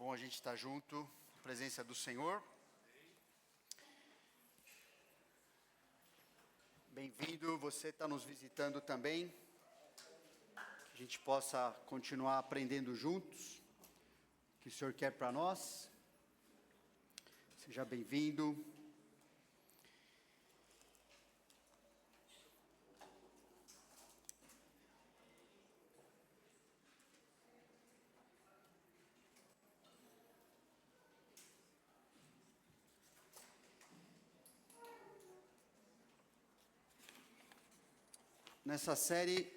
Bom a gente estar junto, na presença do Senhor. Bem-vindo, você está nos visitando também. Que a gente possa continuar aprendendo juntos o que o Senhor quer para nós. Seja bem-vindo. Nessa série,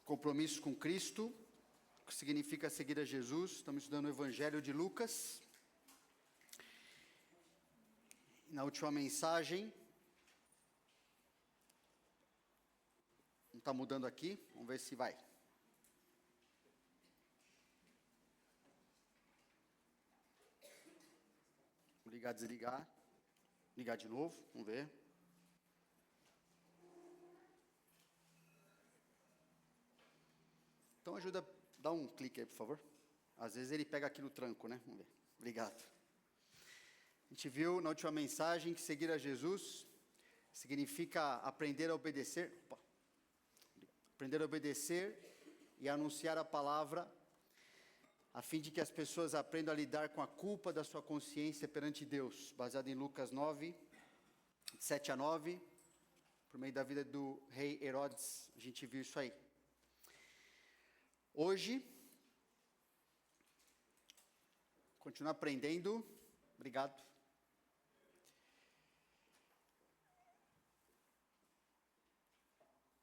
Compromisso com Cristo, que significa seguir a Jesus, estamos estudando o Evangelho de Lucas. Na última mensagem, não está mudando aqui, vamos ver se vai. Vou ligar, desligar, ligar de novo, vamos ver. Então ajuda, dá um clique aí, por favor. Às vezes ele pega aqui no tranco, né? Vamos ver. Obrigado. A gente viu na última mensagem que seguir a Jesus significa aprender a obedecer. Aprender a obedecer e anunciar a palavra, a fim de que as pessoas aprendam a lidar com a culpa da sua consciência perante Deus, baseado em Lucas 9, 7 a 9, por meio da vida do rei Herodes, a gente viu isso aí. Hoje, continuar aprendendo, obrigado.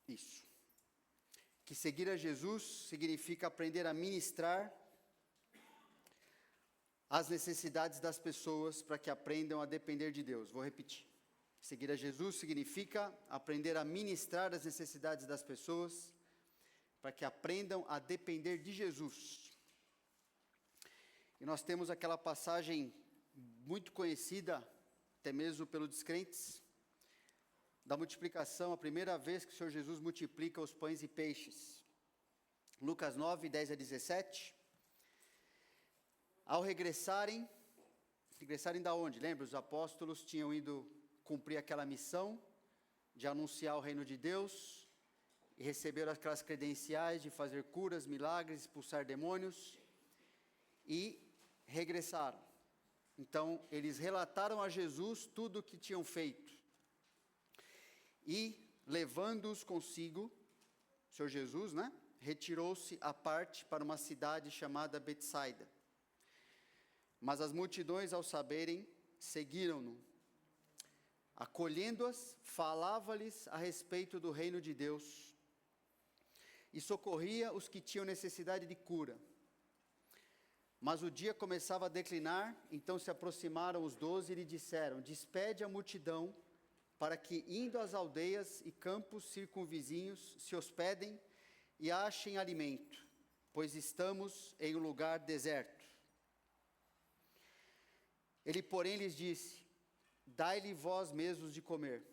Isso. Que seguir a Jesus significa aprender a ministrar as necessidades das pessoas para que aprendam a depender de Deus. Vou repetir. Seguir a Jesus significa aprender a ministrar as necessidades das pessoas para que aprendam a depender de Jesus. E nós temos aquela passagem muito conhecida, até mesmo pelos descrentes, da multiplicação, a primeira vez que o Senhor Jesus multiplica os pães e peixes. Lucas 9, 10 a 17. Ao regressarem da onde? Lembra, os apóstolos tinham ido cumprir aquela missão de anunciar o reino de Deus, e receberam aquelas credenciais de fazer curas, milagres, expulsar demônios, e regressaram. Então, eles relataram a Jesus tudo o que tinham feito. E, levando-os consigo, o Senhor Jesus, retirou-se à parte para uma cidade chamada Betsaida. Mas as multidões, ao saberem, seguiram-no. Acolhendo-as, falava-lhes a respeito do reino de Deus, e socorria os que tinham necessidade de cura. Mas o dia começava a declinar, então se aproximaram os 12 e lhe disseram: despede a multidão, para que, indo às aldeias e campos circunvizinhos, se hospedem e achem alimento, pois estamos em um lugar deserto. Ele, porém, lhes disse: dai-lhe vós mesmos de comer.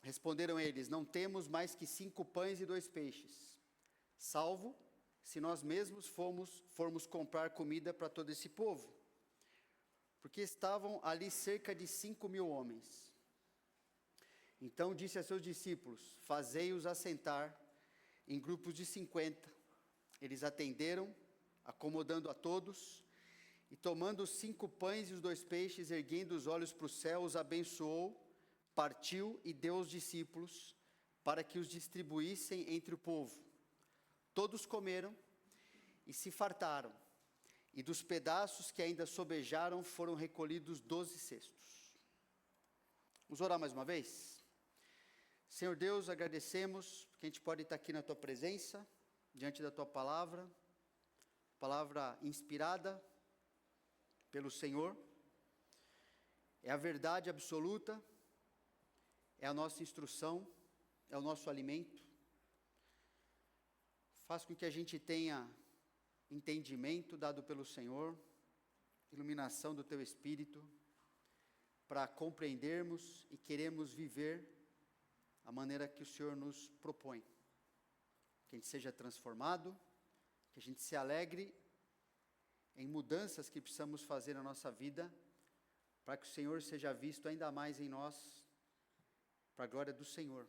Responderam eles: não temos mais que 5 pães e 2 peixes, salvo se nós mesmos formos comprar comida para todo esse povo. Porque estavam ali cerca de 5.000 homens. Então disse a seus discípulos: fazei-os assentar em grupos de 50. Eles atenderam, acomodando a todos, e tomando os 5 pães e os 2 peixes, erguendo os olhos para o céu, os abençoou, partiu e deu aos discípulos, para que os distribuíssem entre o povo. Todos comeram e se fartaram, e dos pedaços que ainda sobejaram foram recolhidos 12 cestos. Vamos orar mais uma vez? Senhor Deus, agradecemos porque a gente pode estar aqui na Tua presença, diante da Tua palavra inspirada pelo Senhor, é a verdade absoluta, é a nossa instrução, é o nosso alimento. Faz com que a gente tenha entendimento dado pelo Senhor, iluminação do Teu Espírito, para compreendermos e queremos viver a maneira que o Senhor nos propõe. Que a gente seja transformado, que a gente se alegre em mudanças que precisamos fazer na nossa vida, para que o Senhor seja visto ainda mais em nós, para a glória do Senhor,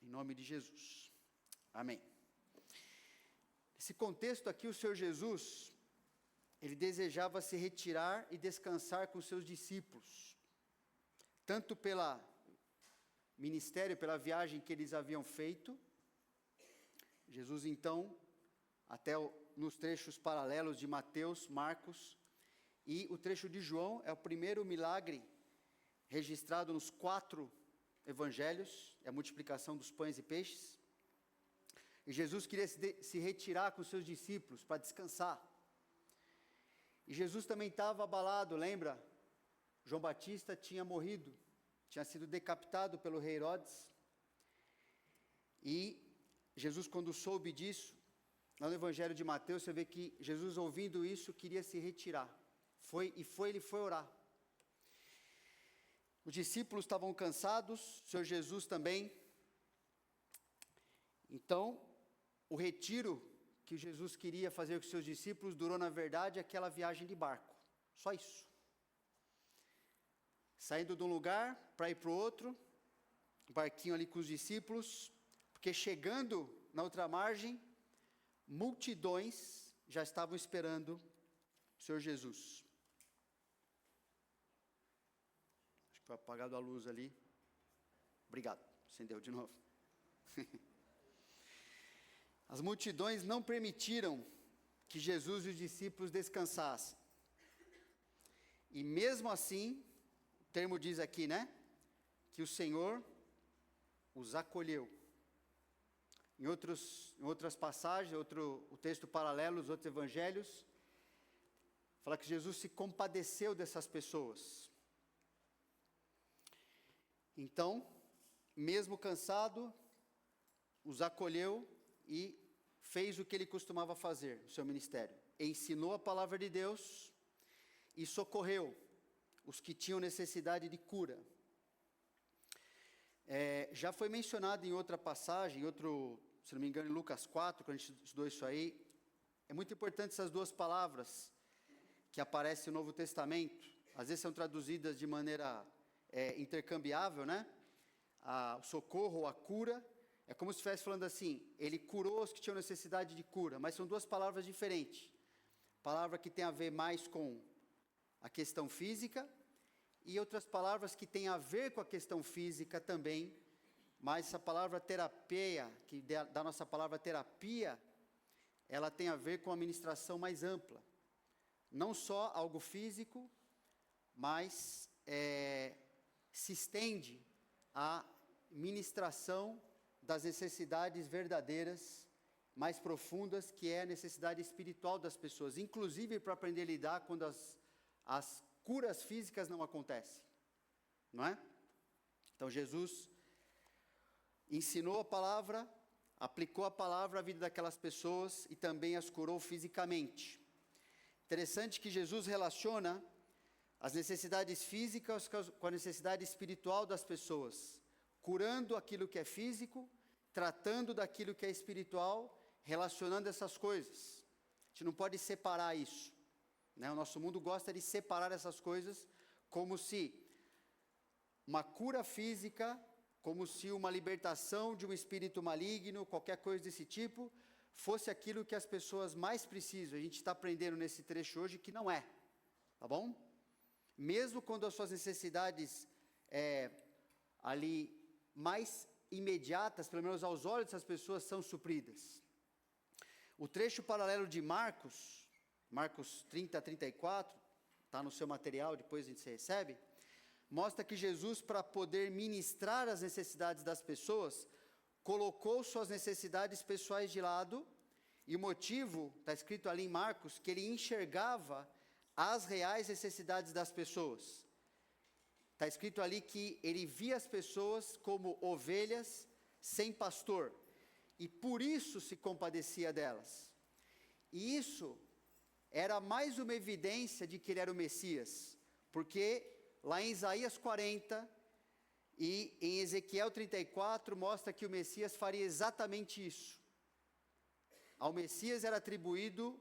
em nome de Jesus, amém. Nesse contexto aqui, o Senhor Jesus, ele desejava se retirar e descansar com seus discípulos, tanto pela ministério, pela viagem que eles haviam feito. Jesus então, até nos trechos paralelos de Mateus, Marcos, e o trecho de João é o primeiro milagre registrado nos 4 evangelhos, é a multiplicação dos pães e peixes. E Jesus queria se retirar com seus discípulos para descansar. E Jesus também estava abalado, lembra? João Batista tinha morrido, tinha sido decapitado pelo rei Herodes. E Jesus, quando soube disso, lá no evangelho de Mateus, você vê que Jesus, ouvindo isso, queria se retirar. Ele foi orar. Os discípulos estavam cansados, o Senhor Jesus também. Então, o retiro que Jesus queria fazer com seus discípulos durou, na verdade, aquela viagem de barco. Só isso. Saindo de um lugar para ir para o outro, barquinho ali com os discípulos, porque chegando na outra margem, multidões já estavam esperando o Senhor Jesus. Acho que foi apagado a luz ali. Obrigado, acendeu de novo. As multidões não permitiram que Jesus e os discípulos descansassem. E mesmo assim, o termo diz aqui, né? Que o Senhor os acolheu. Em outras passagens, o texto paralelo, os outros evangelhos, fala que Jesus se compadeceu dessas pessoas. Então, mesmo cansado, os acolheu e fez o que ele costumava fazer no seu ministério. Ensinou a palavra de Deus e socorreu os que tinham necessidade de cura. Já foi mencionado em outra passagem, se não me engano, em Lucas 4, quando a gente estudou isso aí. É muito importante essas duas palavras que aparecem no Novo Testamento. Às vezes são traduzidas de maneira intercambiável, né? O socorro ou a cura. É como se estivesse falando assim, ele curou os que tinham necessidade de cura, mas são duas palavras diferentes. Palavra que tem a ver mais com a questão física, e outras palavras que têm a ver com a questão física também, mas essa palavra terapia, que da nossa palavra terapia, ela tem a ver com a ministração mais ampla. Não só algo físico, mas se estende à ministração das necessidades verdadeiras, mais profundas, que é a necessidade espiritual das pessoas, inclusive para aprender a lidar quando as curas físicas não acontecem, não é? Então Jesus ensinou a palavra, aplicou a palavra à vida daquelas pessoas e também as curou fisicamente. Interessante que Jesus relaciona as necessidades físicas com a necessidade espiritual das pessoas, curando aquilo que é físico, tratando daquilo que é espiritual, relacionando essas coisas. A gente não pode separar isso, né? O nosso mundo gosta de separar essas coisas, como se uma cura física, como se uma libertação de um espírito maligno, qualquer coisa desse tipo, fosse aquilo que as pessoas mais precisam. A gente está aprendendo nesse trecho hoje que não é, tá bom? Mesmo quando as suas necessidades ali mais imediatas, pelo menos aos olhos dessas pessoas, são supridas. O trecho paralelo de Marcos 30 a 34, está no seu material, depois a gente recebe, mostra que Jesus, para poder ministrar as necessidades das pessoas, colocou suas necessidades pessoais de lado, e o motivo, está escrito ali em Marcos, que ele enxergava as reais necessidades das pessoas. Está escrito ali que ele via as pessoas como ovelhas sem pastor, e por isso se compadecia delas. E isso era mais uma evidência de que ele era o Messias, porque lá em Isaías 40 e em Ezequiel 34 mostra que o Messias faria exatamente isso. Ao Messias era atribuído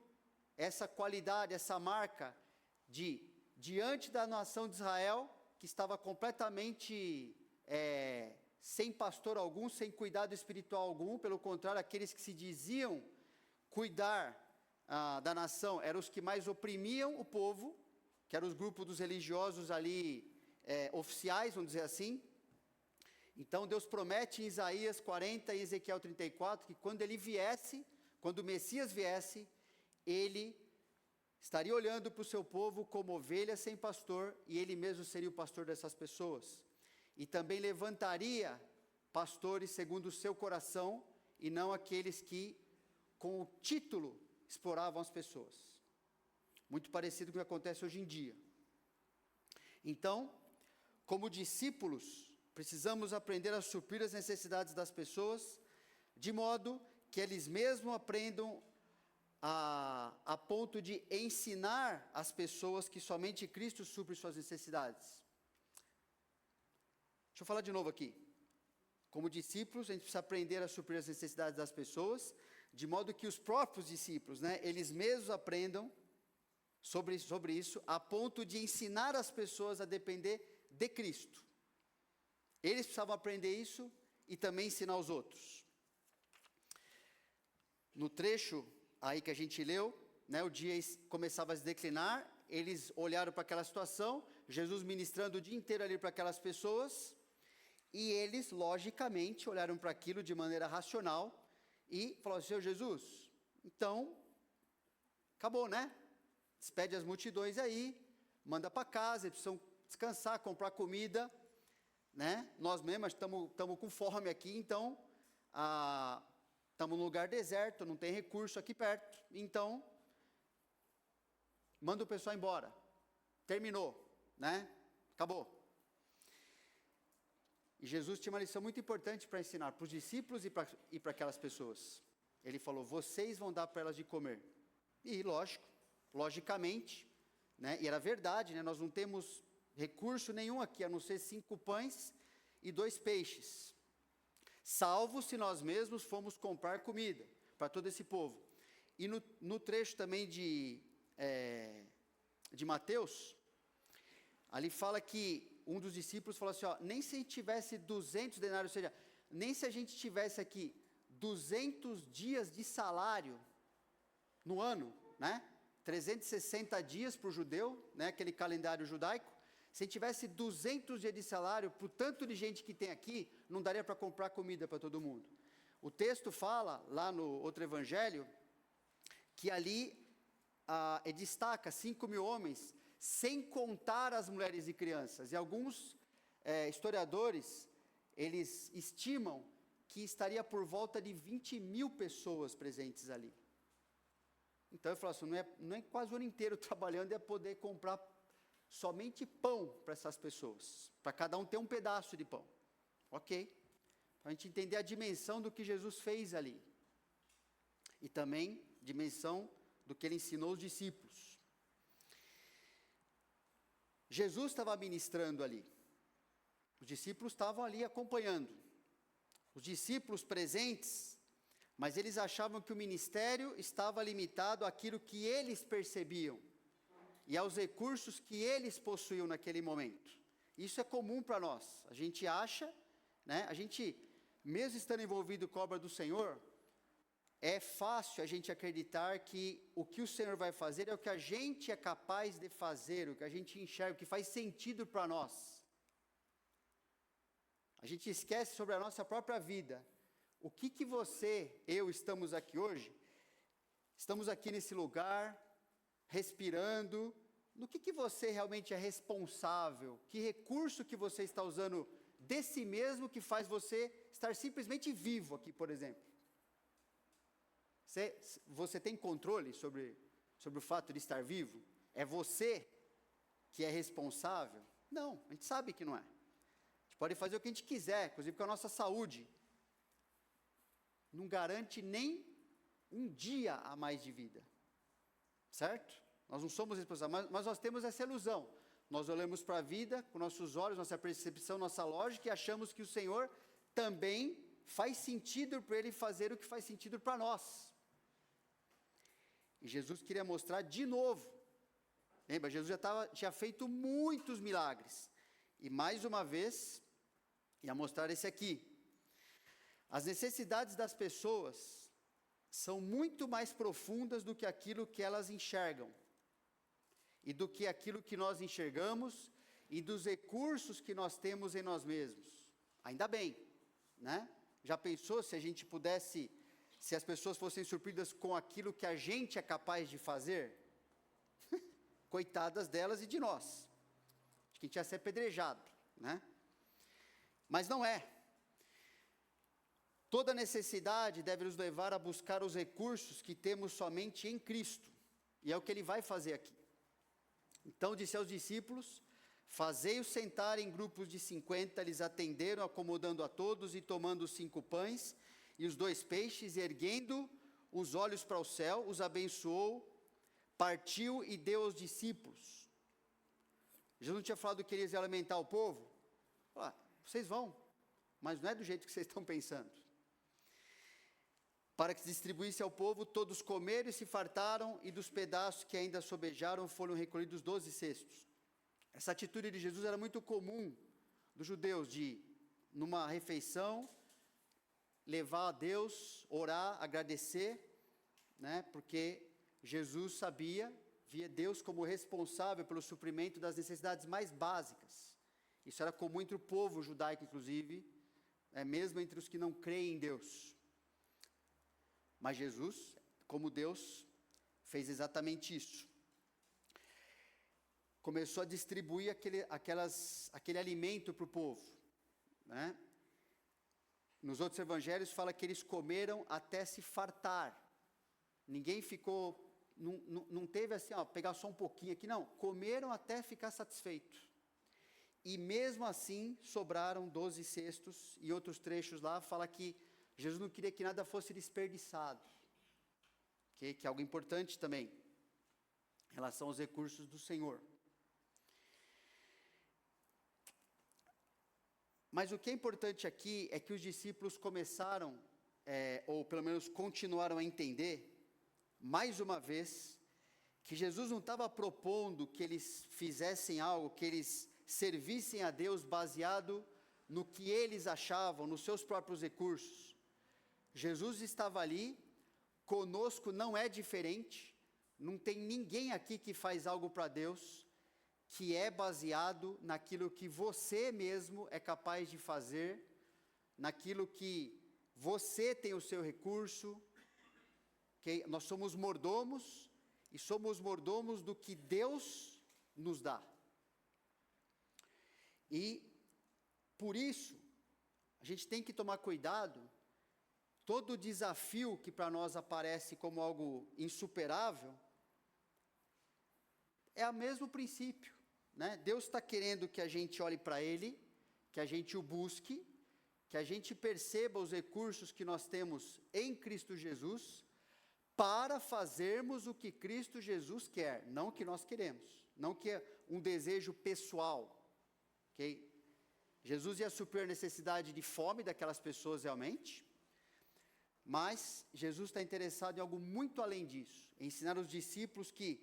essa qualidade, essa marca de, diante da nação de Israel, que estava completamente sem pastor algum, sem cuidado espiritual algum, pelo contrário, aqueles que se diziam cuidar da nação eram os que mais oprimiam o povo, que eram os grupos dos religiosos ali, oficiais, vamos dizer assim. Então Deus promete em Isaías 40 e Ezequiel 34, que quando ele viesse, quando o Messias viesse, ele estaria olhando para o seu povo como ovelha sem pastor, e ele mesmo seria o pastor dessas pessoas. E também levantaria pastores segundo o seu coração, e não aqueles que, com o título, exploravam as pessoas. Muito parecido com o que acontece hoje em dia. Então, como discípulos, precisamos aprender a suprir as necessidades das pessoas, de modo que eles mesmos aprendam a ponto de ensinar as pessoas que somente Cristo supre suas necessidades. Deixa eu falar de novo aqui. Como discípulos, a gente precisa aprender a suprir as necessidades das pessoas, de modo que os próprios discípulos, eles mesmos aprendam sobre isso, a ponto de ensinar as pessoas a depender de Cristo. Eles precisavam aprender isso e também ensinar os outros. No trecho aí que a gente leu, o dia começava a se declinar, eles olharam para aquela situação, Jesus ministrando o dia inteiro ali para aquelas pessoas, e eles, logicamente, olharam para aquilo de maneira racional, e falaram: Senhor Jesus, então, acabou, despede as multidões aí, manda para casa, eles precisam descansar, comprar comida, nós mesmos estamos com fome aqui, então, estamos num lugar deserto, não tem recurso aqui perto, então, manda o pessoal embora, terminou, acabou. E Jesus tinha uma lição muito importante para ensinar para os discípulos e para aquelas pessoas. Ele falou: vocês vão dar para elas de comer. E logicamente, e era verdade, nós não temos recurso nenhum aqui, a não ser 5 pães e 2 peixes. Salvo se nós mesmos formos comprar comida para todo esse povo. E no trecho também de Mateus, ali fala que um dos discípulos falou assim: nem se tivesse 200 denários, ou seja, nem se a gente tivesse aqui 200 dias de salário no ano, 360 dias para o judeu, aquele calendário judaico, se tivesse 200 dias de salário, por tanto de gente que tem aqui, não daria para comprar comida para todo mundo. O texto fala, lá no outro evangelho, que ali destaca 5.000 homens, sem contar as mulheres e crianças. E alguns historiadores, eles estimam que estaria por volta de 20.000 pessoas presentes ali. Então eu falo assim, não é quase o ano inteiro trabalhando e poder comprar somente pão para essas pessoas, para cada um ter um pedaço de pão. Ok, para a gente entender a dimensão do que Jesus fez ali, e também dimensão do que ele ensinou os discípulos. Jesus estava ministrando ali, os discípulos estavam ali acompanhando, os discípulos presentes, mas eles achavam que o ministério estava limitado àquilo que eles percebiam, e aos recursos que eles possuíam naquele momento. Isso é comum para nós, a gente acha, a gente, mesmo estando envolvido com a obra do Senhor, é fácil a gente acreditar que o que o Senhor vai fazer é o que a gente é capaz de fazer, o que a gente enxerga, o que faz sentido para nós. A gente esquece sobre a nossa própria vida. O que você, eu, estamos aqui hoje? Estamos aqui nesse lugar, respirando. No que você realmente é responsável? Que recurso que você está usando de si mesmo que faz você estar simplesmente vivo aqui, por exemplo? Você tem controle sobre o fato de estar vivo? É você que é responsável? Não, a gente sabe que não é. A gente pode fazer o que a gente quiser, inclusive com a nossa saúde. Não garante nem um dia a mais de vida. Certo? Nós não somos responsáveis, mas nós temos essa ilusão. Nós olhamos para a vida com nossos olhos, nossa percepção, nossa lógica, e achamos que o Senhor também faz sentido para Ele fazer o que faz sentido para nós. E Jesus queria mostrar de novo. Lembra, Jesus já tinha feito muitos milagres. E mais uma vez, ia mostrar esse aqui. As necessidades das pessoas são muito mais profundas do que aquilo que elas enxergam. E do que aquilo que nós enxergamos e dos recursos que nós temos em nós mesmos. Ainda bem, né? Já pensou se a gente pudesse, se as pessoas fossem surpreendidas com aquilo que a gente é capaz de fazer? Coitadas delas e de nós. Acho que a gente ia ser apedrejado, né? Mas não é. Toda necessidade deve nos levar a buscar os recursos que temos somente em Cristo. E é o que ele vai fazer aqui. Então disse aos discípulos: fazei-os sentar em grupos de 50, eles atenderam, acomodando a todos, e tomando os 5 pães e os 2 peixes, e erguendo os olhos para o céu, os abençoou, partiu e deu aos discípulos. Jesus não tinha falado que eles iam alimentar o povo? Vocês vão, mas não é do jeito que vocês estão pensando. Para que se distribuísse ao povo, todos comeram e se fartaram, e dos pedaços que ainda sobejaram foram recolhidos 12 cestos. Essa atitude de Jesus era muito comum dos judeus, de, numa refeição, levar a Deus, orar, agradecer, né, porque Jesus via Deus como responsável pelo suprimento das necessidades mais básicas. Isso era comum entre o povo judaico, inclusive, mesmo entre os que não creem em Deus. Mas Jesus, como Deus, fez exatamente isso. Começou a distribuir aquele alimento para o povo, né? Nos outros evangelhos fala que eles comeram até se fartar. Ninguém ficou, não teve assim, pegar só um pouquinho aqui, não. Comeram até ficar satisfeito. E mesmo assim, sobraram 12 cestos, e outros trechos lá fala que Jesus não queria que nada fosse desperdiçado. Que é algo importante também, em relação aos recursos do Senhor. Mas o que é importante aqui é que os discípulos começaram, ou pelo menos continuaram a entender, mais uma vez, que Jesus não estava propondo que eles fizessem algo, que eles servissem a Deus baseado no que eles achavam, nos seus próprios recursos. Jesus estava ali, conosco não é diferente, não tem ninguém aqui que faz algo para Deus que é baseado naquilo que você mesmo é capaz de fazer, naquilo que você tem o seu recurso, que nós somos mordomos, e somos mordomos do que Deus nos dá. E, por isso, a gente tem que tomar cuidado, todo desafio que para nós aparece como algo insuperável, é o mesmo princípio. Né? Deus está querendo que a gente olhe para Ele, que a gente o busque, que a gente perceba os recursos que nós temos em Cristo Jesus, para fazermos o que Cristo Jesus quer, não o que nós queremos, não que é um desejo pessoal, ok? Jesus ia suprir a necessidade de fome daquelas pessoas realmente, mas Jesus está interessado em algo muito além disso, ensinar os discípulos que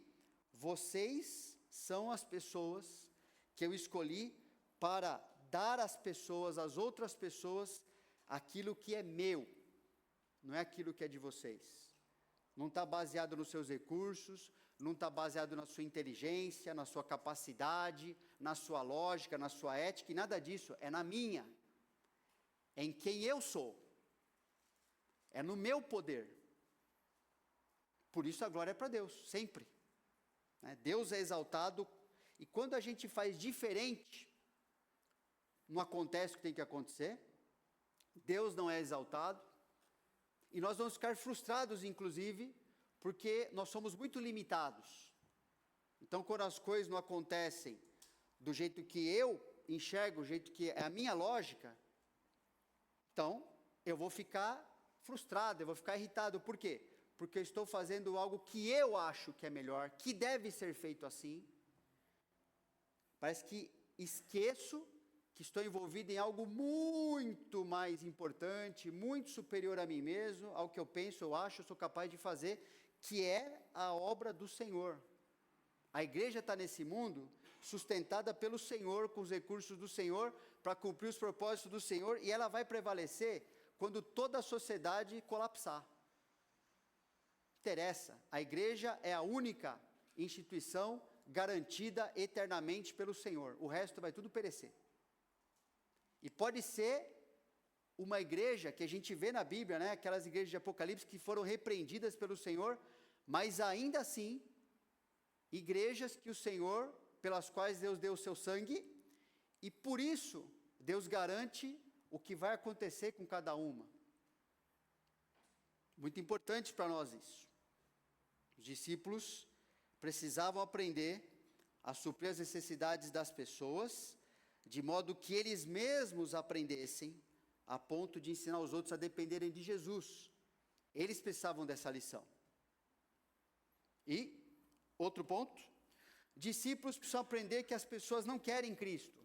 vocês são as pessoas que eu escolhi para dar às pessoas, às outras pessoas, aquilo que é meu, não é aquilo que é de vocês. Não está baseado nos seus recursos, não está baseado na sua inteligência, na sua capacidade, na sua lógica, na sua ética, e nada disso, é na minha, é em quem eu sou, é no meu poder. Por isso a glória é para Deus, sempre. Deus é exaltado, e quando a gente faz diferente, não acontece o que tem que acontecer, Deus não é exaltado, e nós vamos ficar frustrados, inclusive, porque nós somos muito limitados. Então, quando as coisas não acontecem do jeito que eu enxergo, do jeito que é a minha lógica, então, eu vou ficar frustrado, eu vou ficar irritado. Por quê? Porque eu estou fazendo algo que eu acho que é melhor, que deve ser feito assim. Parece que esqueço que estou envolvido em algo muito mais importante, muito superior a mim mesmo, ao que eu penso, eu acho, eu sou capaz de fazer, que é a obra do Senhor. A igreja está nesse mundo sustentada pelo Senhor, com os recursos do Senhor, para cumprir os propósitos do Senhor, e ela vai prevalecer quando toda a sociedade colapsar. Interessa, a igreja é a única instituição garantida eternamente pelo Senhor, o resto vai tudo perecer. E pode ser uma igreja que a gente vê na Bíblia, né, aquelas igrejas de Apocalipse que foram repreendidas pelo Senhor, mas ainda assim, igrejas que o Senhor, pelas quais Deus deu o seu sangue, e por isso Deus garante o que vai acontecer com cada uma. Muito importante para nós isso. Os discípulos precisavam aprender a suprir as necessidades das pessoas, de modo que eles mesmos aprendessem, a ponto de ensinar os outros a dependerem de Jesus. Eles precisavam dessa lição. E, outro ponto, discípulos precisam aprender que as pessoas não querem Cristo,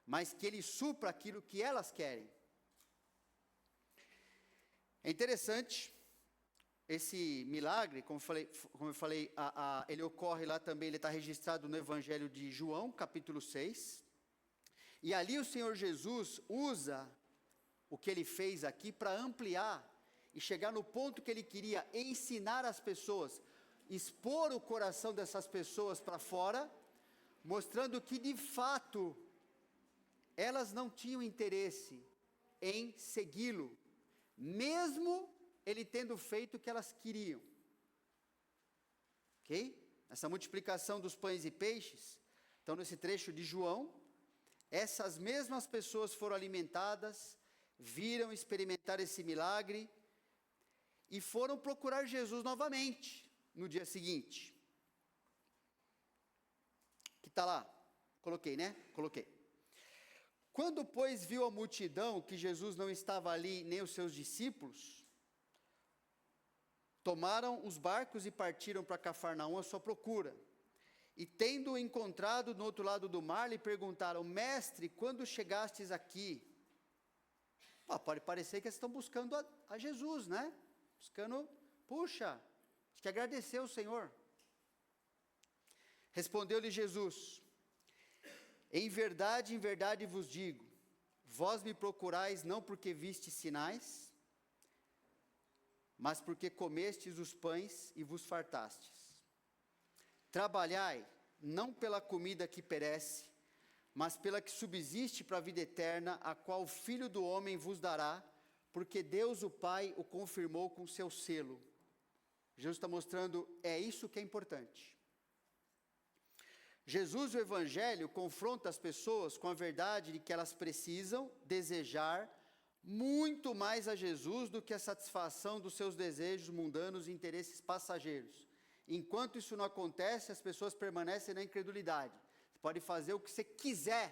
mas que Ele supra aquilo que elas querem. É interessante, esse milagre, como eu falei, ele ocorre lá também, ele está registrado no Evangelho de João, capítulo 6, e ali o Senhor Jesus usa o que Ele fez aqui para ampliar e chegar no ponto que Ele queria ensinar as pessoas, expor o coração dessas pessoas para fora, mostrando que de fato elas não tinham interesse em segui-lo, mesmo ele tendo feito o que elas queriam. Ok? Essa multiplicação dos pães e peixes, então nesse trecho de João, essas mesmas pessoas foram alimentadas, viram experimentar esse milagre, e foram procurar Jesus novamente, no dia seguinte. Que está lá, coloquei, né? Coloquei. Quando, pois, viu a multidão que Jesus não estava ali, nem os seus discípulos, tomaram os barcos e partiram para Cafarnaum à sua procura. E tendo-o encontrado no outro lado do mar, lhe perguntaram: Mestre, quando chegastes aqui? Pode parecer que eles estão buscando a Jesus, né? Buscando, puxa, acho que agradecer ao Senhor. Respondeu-lhe Jesus: em verdade vos digo, vós me procurais não porque vistes sinais, mas porque comestes os pães e vos fartastes. Trabalhai, não pela comida que perece, mas pela que subsiste para a vida eterna, a qual o Filho do Homem vos dará, porque Deus o Pai o confirmou com seu selo. Jesus está mostrando, é isso que é importante. Jesus, o Evangelho, confronta as pessoas com a verdade de que elas precisam desejar muito mais a Jesus do que a satisfação dos seus desejos mundanos e interesses passageiros. Enquanto isso não acontece, as pessoas permanecem na incredulidade. Você pode fazer o que você quiser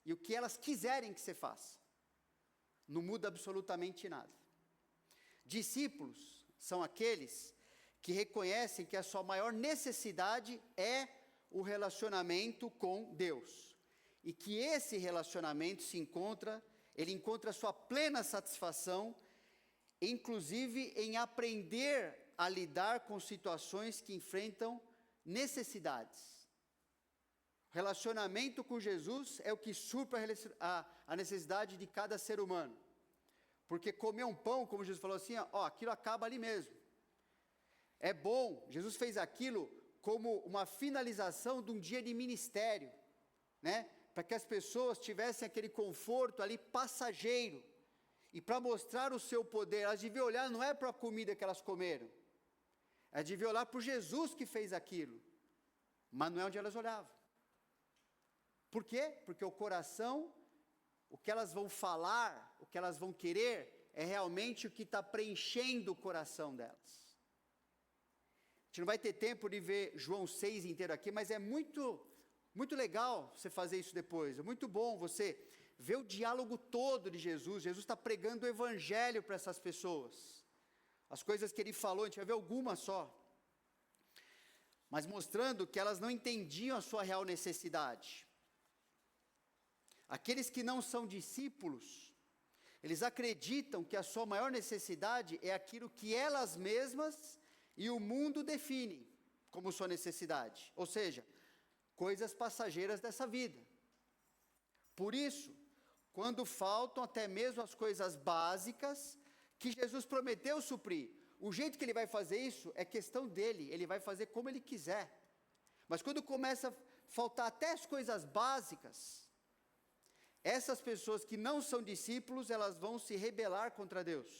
e o que elas quiserem que você faça. Não muda absolutamente nada. Discípulos são aqueles que reconhecem que a sua maior necessidade é o relacionamento com Deus. E que esse relacionamento ele encontra sua plena satisfação, inclusive em aprender a lidar com situações que enfrentam necessidades. O relacionamento com Jesus é o que supra a necessidade de cada ser humano. Porque comer um pão, como Jesus falou assim, aquilo acaba ali mesmo. É bom, Jesus fez aquilo como uma finalização de um dia de ministério, né? Para que as pessoas tivessem aquele conforto ali passageiro, e para mostrar o seu poder, elas deviam olhar não é para a comida que elas comeram, elas deviam olhar para o Jesus que fez aquilo, mas não é onde elas olhavam. Por quê? Porque o coração, o que elas vão falar, o que elas vão querer, é realmente o que está preenchendo o coração delas. A gente não vai ter tempo de ver João 6 inteiro aqui, mas é muito legal você fazer isso depois. É muito bom você ver o diálogo todo de Jesus. Jesus está pregando o Evangelho para essas pessoas. As coisas que ele falou, a gente vai ver algumas só. Mas mostrando que elas não entendiam a sua real necessidade. Aqueles que não são discípulos, eles acreditam que a sua maior necessidade é aquilo que elas mesmas e o mundo define como sua necessidade, ou seja, coisas passageiras dessa vida. Por isso, quando faltam até mesmo as coisas básicas que Jesus prometeu suprir, o jeito que ele vai fazer isso é questão dele, ele vai fazer como ele quiser. Mas quando começa a faltar até as coisas básicas, essas pessoas que não são discípulos, elas vão se rebelar contra Deus.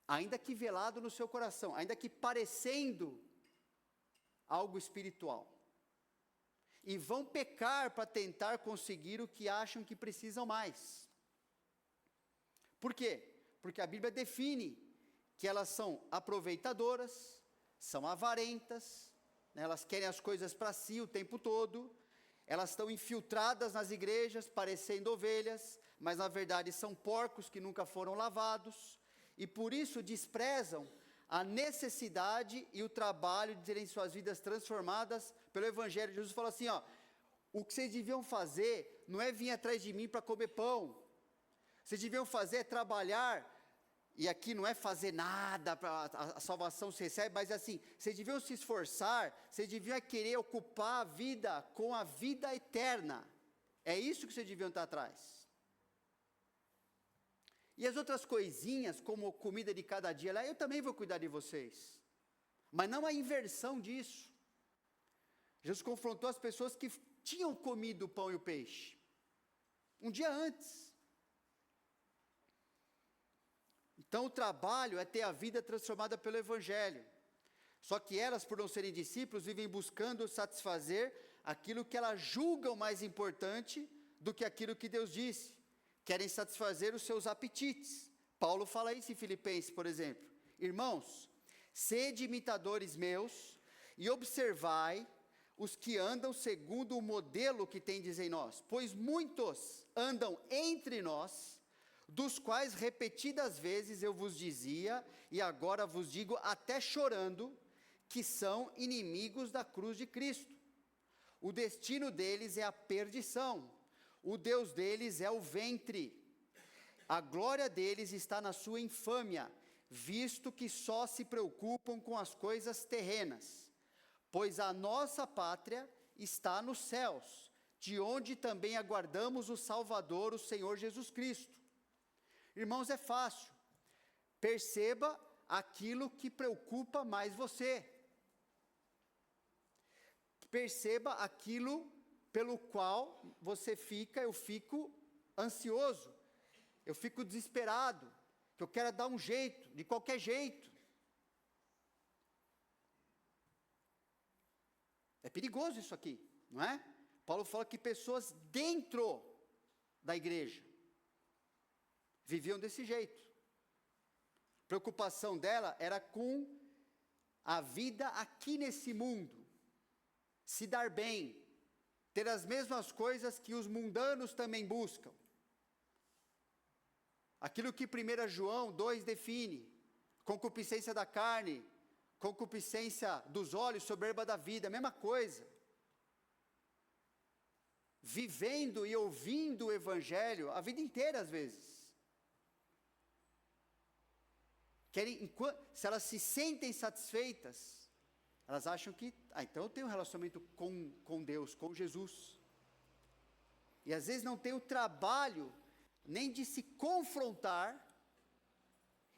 Ainda que velado no seu coração, ainda que parecendo algo espiritual. E vão pecar para tentar conseguir o que acham que precisam mais. Por quê? Porque a Bíblia define que elas são aproveitadoras, são avarentas, né? Elas querem as coisas para si o tempo todo, elas estão infiltradas nas igrejas, parecendo ovelhas, mas na verdade são porcos que nunca foram lavados, e por isso desprezam a necessidade e o trabalho de terem suas vidas transformadas pelo Evangelho. Jesus falou assim, o que vocês deviam fazer não é vir atrás de mim para comer pão, vocês deviam fazer é trabalhar, e aqui não é fazer nada, para a salvação se recebe, mas assim, vocês deviam se esforçar, vocês deviam querer ocupar a vida com a vida eterna, é isso que vocês deviam estar atrás. E as outras coisinhas, como comida de cada dia, lá eu também vou cuidar de vocês. Mas não a inversão disso. Jesus confrontou as pessoas que tinham comido o pão e o peixe, um dia antes. Então o trabalho é ter a vida transformada pelo Evangelho. Só que elas, por não serem discípulos, vivem buscando satisfazer aquilo que elas julgam mais importante do que aquilo que Deus disse. Querem satisfazer os seus apetites. Paulo fala isso em Filipenses, por exemplo. Irmãos, sede imitadores meus e observai os que andam segundo o modelo que tendes em nós. Pois muitos andam entre nós, dos quais repetidas vezes eu vos dizia, e agora vos digo até chorando, que são inimigos da cruz de Cristo. O destino deles é a perdição. O Deus deles é o ventre, a glória deles está na sua infâmia, visto que só se preocupam com as coisas terrenas, pois a nossa pátria está nos céus, de onde também aguardamos o Salvador, o Senhor Jesus Cristo. Irmãos, é fácil, perceba aquilo que preocupa mais você, perceba aquilo pelo qual eu fico ansioso, eu fico desesperado, que eu quero dar um jeito, de qualquer jeito. É perigoso isso aqui, não é? Paulo fala que pessoas dentro da igreja viviam desse jeito. A preocupação dela era com a vida aqui nesse mundo, se dar bem, ter as mesmas coisas que os mundanos também buscam. Aquilo que 1 João 2 define, concupiscência da carne, concupiscência dos olhos, soberba da vida, a mesma coisa. Vivendo e ouvindo o Evangelho a vida inteira às vezes. Se elas se sentem satisfeitas, elas acham que, então eu tenho um relacionamento com Deus, com Jesus. E às vezes não tem o trabalho nem de se confrontar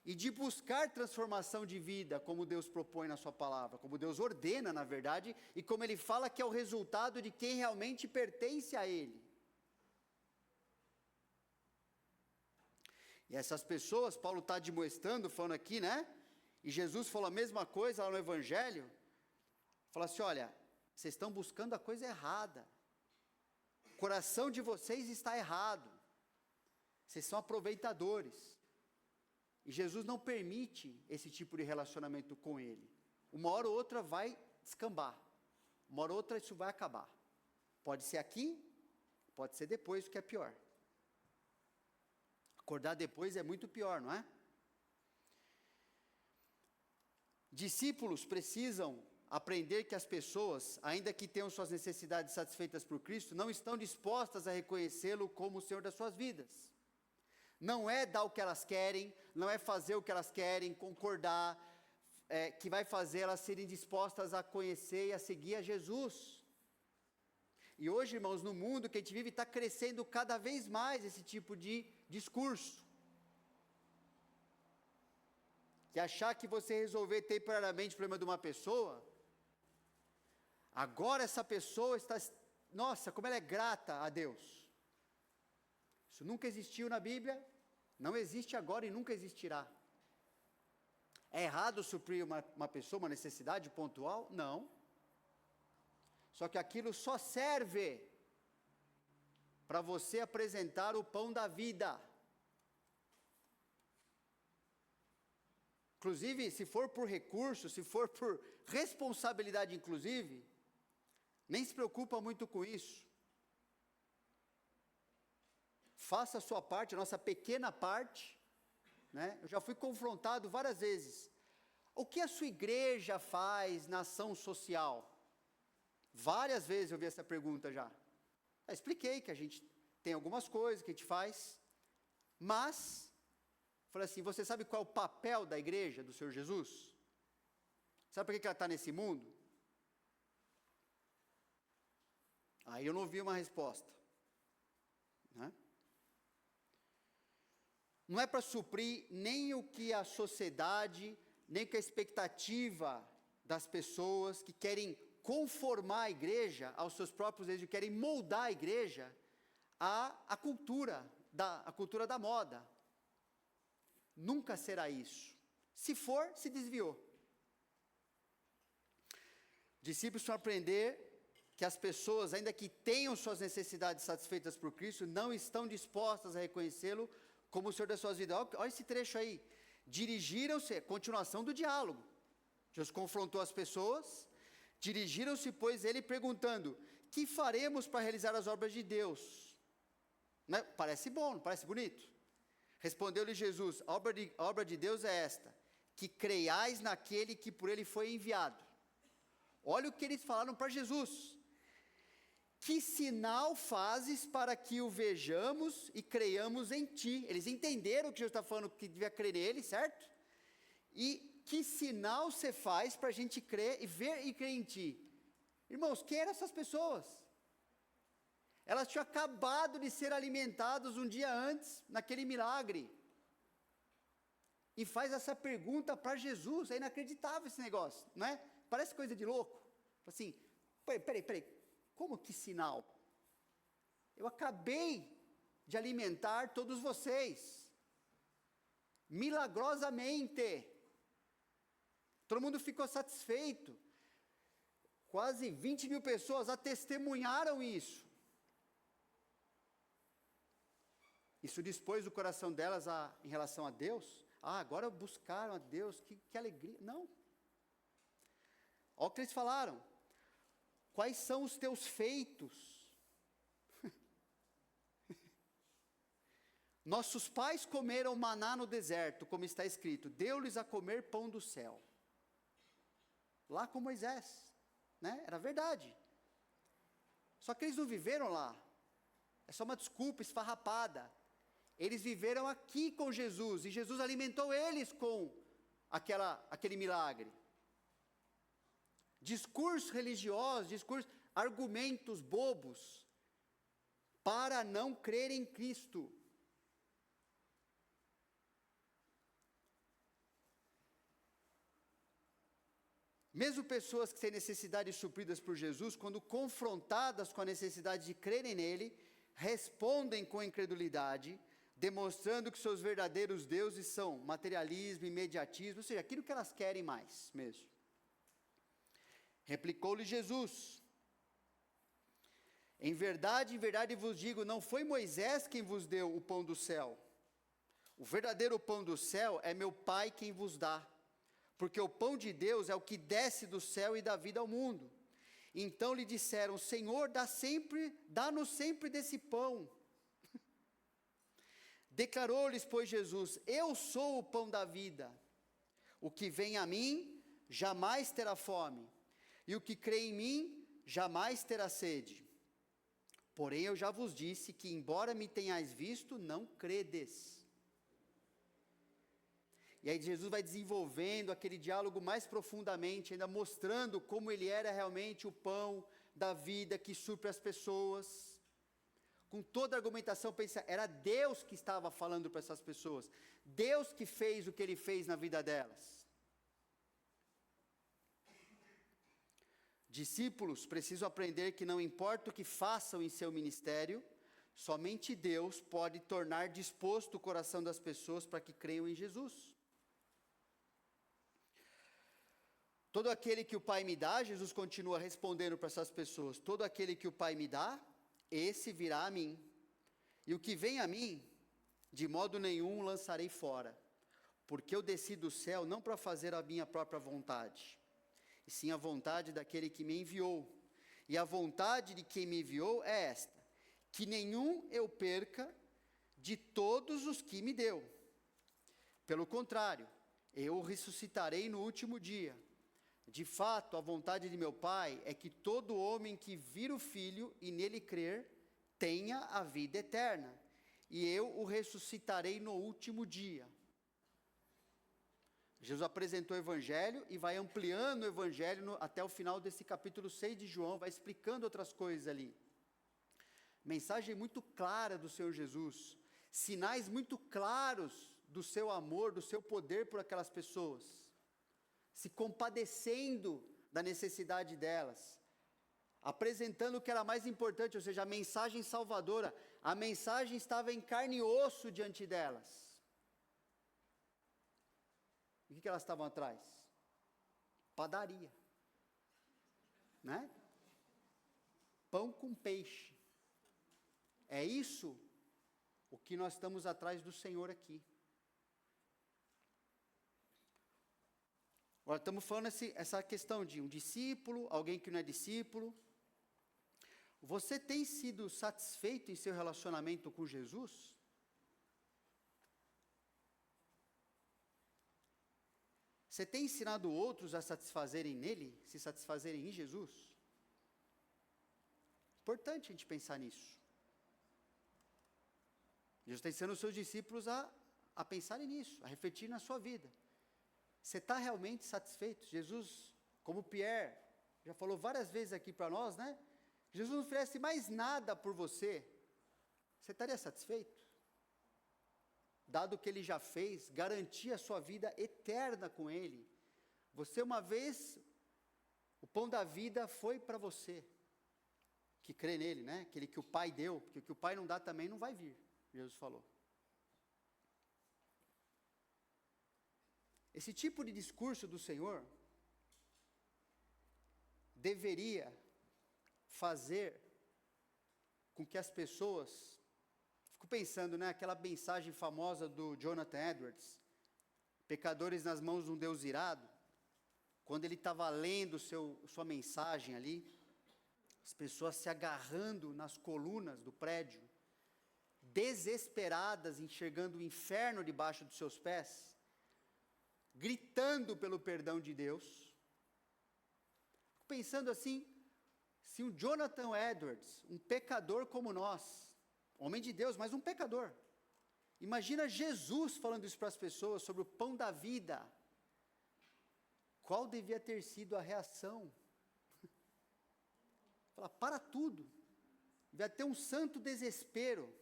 e de buscar transformação de vida, como Deus propõe na sua palavra, como Deus ordena, na verdade, e como Ele fala que é o resultado de quem realmente pertence a Ele. E essas pessoas, Paulo está demonstrando, falando aqui, né? E Jesus falou a mesma coisa lá no Evangelho. Fala assim, olha, vocês estão buscando a coisa errada. O coração de vocês está errado. Vocês são aproveitadores. E Jesus não permite esse tipo de relacionamento com Ele. Uma hora ou outra vai descambar. Uma hora ou outra isso vai acabar. Pode ser aqui, pode ser depois, o que é pior. Acordar depois é muito pior, não é? Discípulos precisam aprender que as pessoas, ainda que tenham suas necessidades satisfeitas por Cristo, não estão dispostas a reconhecê-lo como o Senhor das suas vidas. Não é dar o que elas querem, não é fazer o que elas querem, concordar, que vai fazer elas serem dispostas a conhecer e a seguir a Jesus. E hoje, irmãos, no mundo que a gente vive, está crescendo cada vez mais esse tipo de discurso. Que achar que você resolver temporariamente o problema de uma pessoa, agora essa pessoa está, nossa, como ela é grata a Deus. Isso nunca existiu na Bíblia, não existe agora e nunca existirá. É errado suprir uma pessoa, uma necessidade pontual? Não. Só que aquilo só serve para você apresentar o pão da vida. Inclusive, se for por recurso, se for por responsabilidade inclusive, nem se preocupa muito com isso. Faça a sua parte, a nossa pequena parte, né? Eu já fui confrontado várias vezes. O que a sua igreja faz na ação social? Várias vezes eu vi essa pergunta já. Eu expliquei que a gente tem algumas coisas que a gente faz, mas, falei assim, você sabe qual é o papel da igreja do Senhor Jesus? Sabe por que ela está nesse mundo? Aí eu não vi uma resposta. Né? Não é para suprir nem o que a sociedade, nem o que a expectativa das pessoas que querem conformar a igreja aos seus próprios desejos, querem moldar a igreja à cultura da moda. Nunca será isso. Se for, se desviou. Discípulos precisam aprender que as pessoas, ainda que tenham suas necessidades satisfeitas por Cristo, não estão dispostas a reconhecê-lo como o Senhor das suas vidas. Olha esse trecho aí. Dirigiram-se, continuação do diálogo. Jesus confrontou as pessoas, dirigiram-se, pois, ele perguntando, que faremos para realizar as obras de Deus? Né? Parece bom, não parece bonito? Respondeu-lhe Jesus, a obra de Deus é esta, que creiais naquele que por ele foi enviado. Olha o que eles falaram para Jesus. Que sinal fazes para que o vejamos e creiamos em ti? Eles entenderam que Jesus está falando que devia crer nele, certo? E que sinal você faz para a gente crer e ver e crer em ti? Irmãos, quem eram essas pessoas? Elas tinham acabado de ser alimentadas um dia antes, naquele milagre. E faz essa pergunta para Jesus, é inacreditável esse negócio, não é? Parece coisa de louco. Assim, peraí, como que sinal? Eu acabei de alimentar todos vocês, milagrosamente. Todo mundo ficou satisfeito. Quase 20 mil pessoas testemunharam isso. Isso dispôs o coração delas em relação a Deus? Agora buscaram a Deus, que alegria. Não. Olha o que eles falaram. Quais são os teus feitos? Nossos pais comeram maná no deserto, como está escrito, deu-lhes a comer pão do céu. Lá com Moisés, né? Era verdade. Só que eles não viveram lá. É só uma desculpa esfarrapada. Eles viveram aqui com Jesus, e Jesus alimentou eles com aquele milagre. Discursos religiosos, argumentos bobos, para não crer em Cristo. Mesmo pessoas que têm necessidades supridas por Jesus, quando confrontadas com a necessidade de crerem nele, respondem com incredulidade, demonstrando que seus verdadeiros deuses são materialismo, imediatismo, ou seja, aquilo que elas querem mais mesmo. Replicou-lhe Jesus, em verdade vos digo, não foi Moisés quem vos deu o pão do céu. O verdadeiro pão do céu é meu Pai quem vos dá. Porque o pão de Deus é o que desce do céu e dá vida ao mundo. Então lhe disseram, Senhor, dá-nos sempre desse pão. Declarou-lhes, pois, Jesus, eu sou o pão da vida. O que vem a mim, jamais terá fome. E o que crê em mim, jamais terá sede. Porém, eu já vos disse que, embora me tenhais visto, não credes. E aí Jesus vai desenvolvendo aquele diálogo mais profundamente, ainda mostrando como ele era realmente o pão da vida que supre as pessoas. Com toda a argumentação, pensa, era Deus que estava falando para essas pessoas. Deus que fez o que ele fez na vida delas. Discípulos precisam aprender que não importa o que façam em seu ministério, somente Deus pode tornar disposto o coração das pessoas para que creiam em Jesus. Todo aquele que o Pai me dá, Jesus continua respondendo para essas pessoas, todo aquele que o Pai me dá, esse virá a mim. E o que vem a mim, de modo nenhum lançarei fora, porque eu desci do céu não para fazer a minha própria vontade, e sim a vontade daquele que me enviou. E a vontade de quem me enviou é esta, que nenhum eu perca de todos os que me deu. Pelo contrário, eu o ressuscitarei no último dia. De fato, a vontade de meu Pai é que todo homem que vir o Filho e nele crer, tenha a vida eterna, e eu o ressuscitarei no último dia. Jesus apresentou o Evangelho e vai ampliando o Evangelho até o final desse capítulo 6 de João, vai explicando outras coisas ali. Mensagem muito clara do Senhor Jesus, sinais muito claros do seu amor, do seu poder por aquelas pessoas, se compadecendo da necessidade delas, apresentando o que era mais importante, ou seja, a mensagem salvadora. A mensagem estava em carne e osso diante delas. E o que elas estavam atrás? Padaria, né? Pão com peixe. É isso o que nós estamos atrás do Senhor aqui. Agora estamos falando essa questão de um discípulo, alguém que não é discípulo. Você tem sido satisfeito em seu relacionamento com Jesus? Você tem ensinado outros a satisfazerem nele, se satisfazerem em Jesus? Importante a gente pensar nisso. Jesus está ensinando os seus discípulos a pensarem nisso, a refletir na sua vida. Você está realmente satisfeito? Jesus, como Pierre já falou várias vezes aqui para nós, né? Jesus não oferece mais nada por você. Você estaria satisfeito? Dado o que ele já fez, garantir a sua vida eterna com ele. Você uma vez, o pão da vida foi para você, que crê nele, né? Aquele que o Pai deu, porque o que o Pai não dá também não vai vir, Jesus falou. Esse tipo de discurso do Senhor deveria fazer com que as pessoas, fico pensando, né, aquela mensagem famosa do Jonathan Edwards, Pecadores nas mãos de um Deus irado, quando ele estava lendo sua mensagem ali, as pessoas se agarrando nas colunas do prédio, desesperadas, enxergando o inferno debaixo dos seus pés, gritando pelo perdão de Deus. Pensando assim, se um Jonathan Edwards, um pecador como nós, homem de Deus, mas um pecador, imagina Jesus falando isso para as pessoas sobre o pão da vida, qual devia ter sido a reação? Falar, para tudo, devia ter um santo desespero.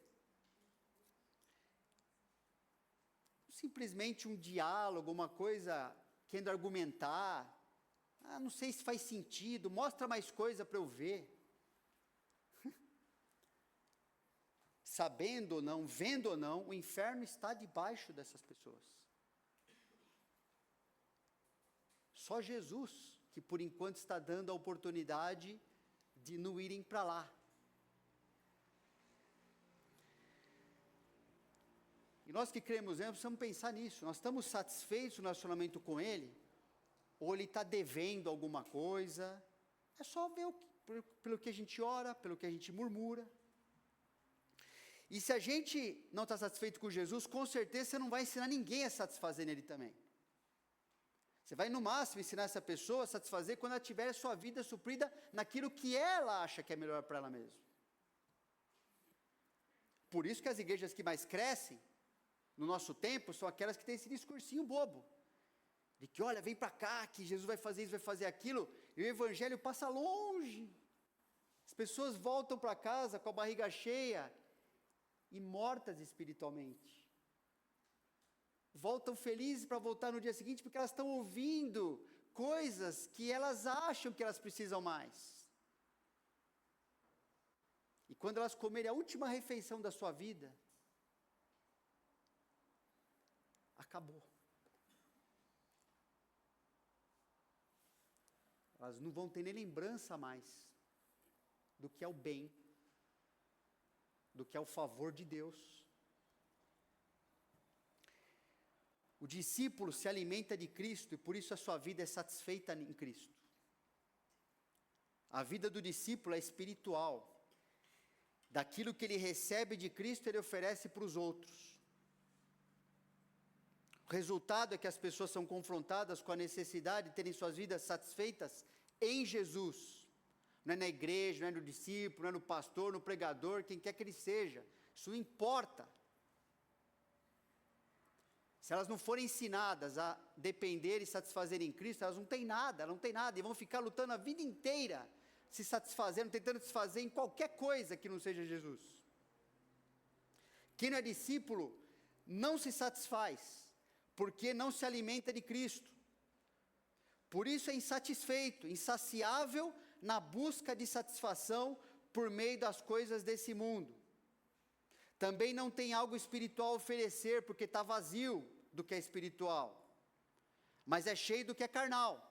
Simplesmente um diálogo, uma coisa querendo argumentar, não sei se faz sentido, mostra mais coisa para eu ver. Sabendo ou não, vendo ou não, o inferno está debaixo dessas pessoas. Só Jesus, que por enquanto está dando a oportunidade de não irem para lá. E nós que cremos nele, precisamos pensar nisso. Nós estamos satisfeitos no relacionamento com ele? Ou ele está devendo alguma coisa? É só ver pelo que a gente ora, pelo que a gente murmura. E se a gente não está satisfeito com Jesus, com certeza você não vai ensinar ninguém a satisfazer nele também. Você vai no máximo ensinar essa pessoa a satisfazer quando ela tiver a sua vida suprida naquilo que ela acha que é melhor para ela mesma. Por isso que as igrejas que mais crescem, no nosso tempo, são aquelas que têm esse discursinho bobo. De que, olha, vem para cá, que Jesus vai fazer isso, vai fazer aquilo, e o evangelho passa longe. As pessoas voltam para casa com a barriga cheia e mortas espiritualmente. Voltam felizes para voltar no dia seguinte, porque elas estão ouvindo coisas que elas acham que elas precisam mais. E quando elas comerem a última refeição da sua vida, acabou. Elas não vão ter nem lembrança mais do que é o bem, do que é o favor de Deus. O discípulo se alimenta de Cristo e por isso a sua vida é satisfeita em Cristo. A vida do discípulo é espiritual. Daquilo que ele recebe de Cristo, ele oferece para os outros. O resultado é que as pessoas são confrontadas com a necessidade de terem suas vidas satisfeitas em Jesus. Não é na igreja, não é no discípulo, não é no pastor, no pregador, quem quer que ele seja. Isso não importa. Se elas não forem ensinadas a depender e satisfazer em Cristo, elas não têm nada, e vão ficar lutando a vida inteira, se satisfazendo, tentando se fazer em qualquer coisa que não seja Jesus. Quem não é discípulo não se satisfaz, porque não se alimenta de Cristo. Por isso é insatisfeito, insaciável na busca de satisfação por meio das coisas desse mundo. Também não tem algo espiritual a oferecer, porque está vazio do que é espiritual, mas é cheio do que é carnal.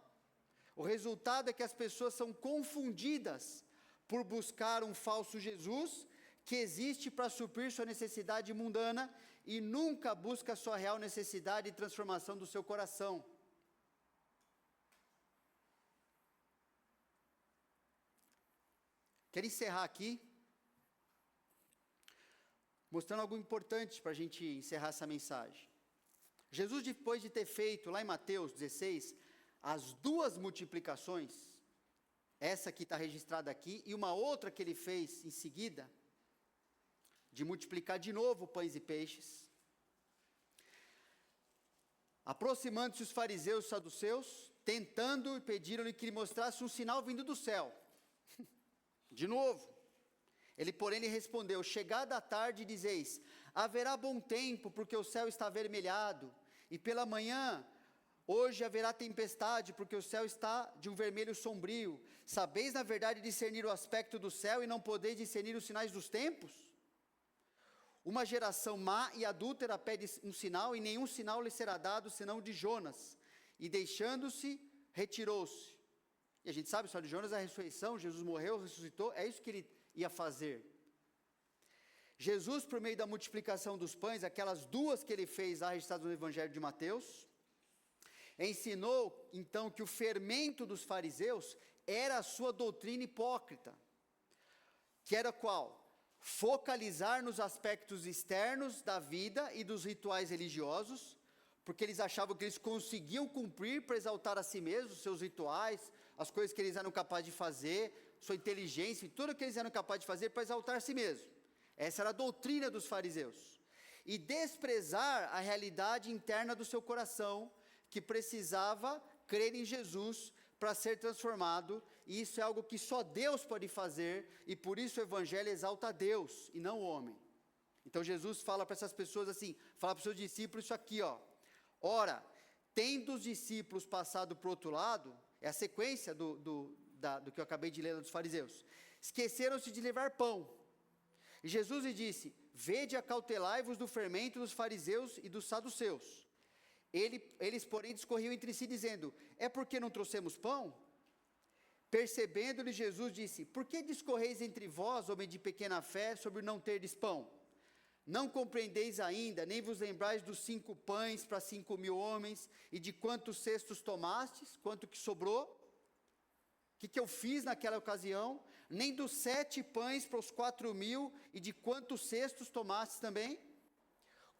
O resultado é que as pessoas são confundidas por buscar um falso Jesus, que existe para suprir sua necessidade mundana, e nunca busca a sua real necessidade e transformação do seu coração. Quero encerrar aqui, mostrando algo importante para a gente encerrar essa mensagem. Jesus, depois de ter feito, lá em Mateus 16, as 2 multiplicações, essa que está registrada aqui, e uma outra que ele fez em seguida, de multiplicar de novo pães e peixes, aproximando-se os fariseus e saduceus, tentando e pediram-lhe que lhe mostrasse um sinal vindo do céu. De novo. Ele, porém, lhe respondeu: chegada a tarde, dizeis, haverá bom tempo, porque o céu está avermelhado, e pela manhã, hoje haverá tempestade, porque o céu está de um vermelho sombrio. Sabeis, na verdade, discernir o aspecto do céu, e não podeis discernir os sinais dos tempos? Uma geração má e adúltera pede um sinal, e nenhum sinal lhe será dado, senão o de Jonas. E deixando-se, retirou-se. E a gente sabe, só de Jonas, a ressurreição, Jesus morreu, ressuscitou, é isso que ele ia fazer. Jesus, por meio da multiplicação dos pães, aquelas 2 que ele fez lá registradas no Evangelho de Mateus, ensinou então que o fermento dos fariseus era a sua doutrina hipócrita, que era qual? Focalizar nos aspectos externos da vida e dos rituais religiosos, porque eles achavam que eles conseguiam cumprir para exaltar a si mesmos, seus rituais, as coisas que eles eram capazes de fazer, sua inteligência, e tudo que eles eram capazes de fazer para exaltar a si mesmo. Essa era a doutrina dos fariseus. E desprezar a realidade interna do seu coração, que precisava crer em Jesus para ser transformado, e isso é algo que só Deus pode fazer, e por isso o Evangelho exalta a Deus, e não o homem. Então Jesus fala para essas pessoas assim, fala para os seus discípulos isso aqui, ó. Ora, tendo os discípulos passado para o outro lado, é a sequência do que eu acabei de ler dos fariseus, esqueceram-se de levar pão. E Jesus lhe disse, vede, acautelai-vos do fermento dos fariseus e dos saduceus. Eles, porém, discorriam entre si, dizendo, é porque não trouxemos pão? Percebendo-lhe, Jesus disse, por que discorreis entre vós, homem de pequena fé, sobre não terdes pão? Não compreendeis ainda, nem vos lembrais dos 5 pães para 5.000 homens, e de quantos cestos tomastes, quanto que sobrou? O que eu fiz naquela ocasião? Nem dos 7 pães para os 4.000, e de quantos cestos tomastes também?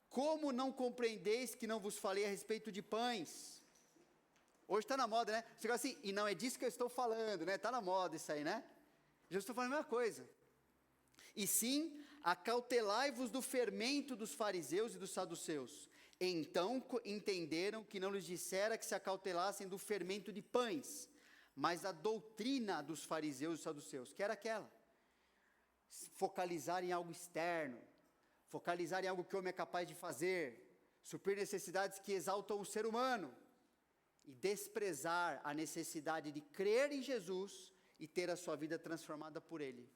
Como não compreendeis que não vos falei a respeito de pães? Hoje está na moda, né? Você fala assim, e não é disso que eu estou falando, né? Está na moda isso aí, né? Jesus está falando a mesma coisa. E sim, acautelai-vos do fermento dos fariseus e dos saduceus. Então entenderam que não lhes dissera que se acautelassem do fermento de pães, mas da doutrina dos fariseus e saduceus, que era aquela: focalizar em algo externo, focalizar em algo que o homem é capaz de fazer, suprir necessidades que exaltam o ser humano, e desprezar a necessidade de crer em Jesus e ter a sua vida transformada por Ele.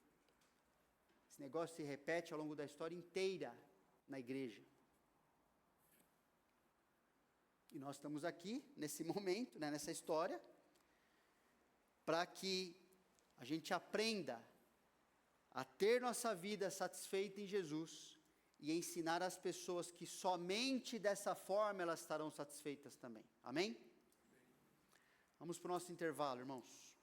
Esse negócio se repete ao longo da história inteira na igreja. E nós estamos aqui, nesse momento, né, nessa história, para que a gente aprenda a ter nossa vida satisfeita em Jesus e ensinar as pessoas que somente dessa forma elas estarão satisfeitas também. Amém? Vamos para o nosso intervalo, irmãos.